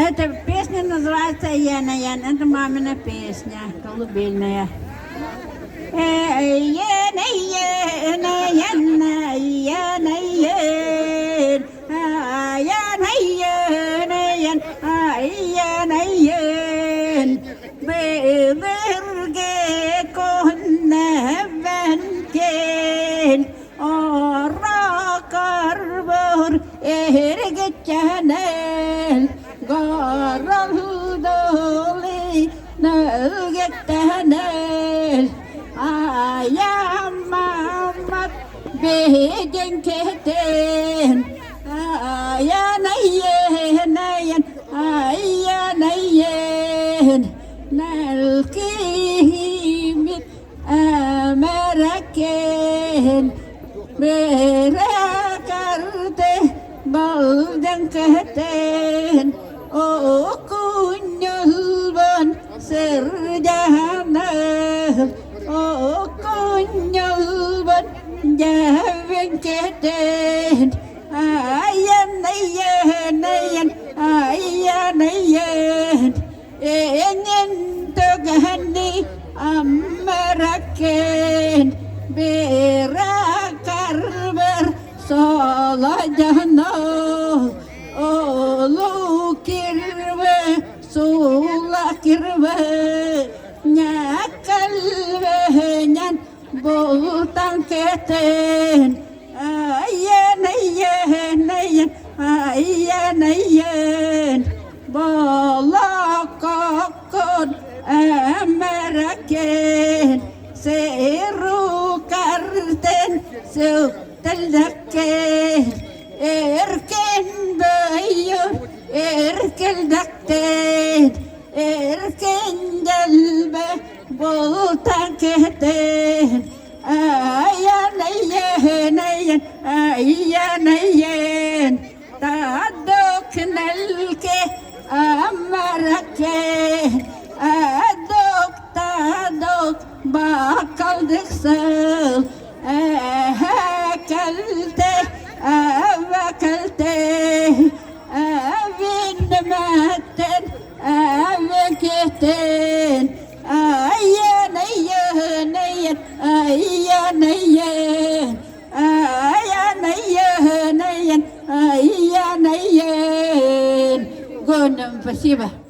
эта песня называется «Яна-Ян». Это мамина песня, колыбельная. Belirge konne venken Ora karbur ergetçenen Garal doli nölgettenel Ayamamat begen keten Ayanayen ayanayen Nalkimit amaraken Merakarte baldan keten O kunyulban serjahanam O kunyulban javen keten Ayanayen ayanayen Engen togani amaraken Berakarber solajana Olu kirve sula kirve Nyakalve nyan bultan keten Ayanayen Balakakon amaraken Seru karten sukteldaken Erken bayur erkel dakten Erken jalbe bultan keten Ayanayen Tadok nalke amaraken Tadok bakal deksel Kalte avakalte Avinmaten avaketen Ayanayen. Спасибо.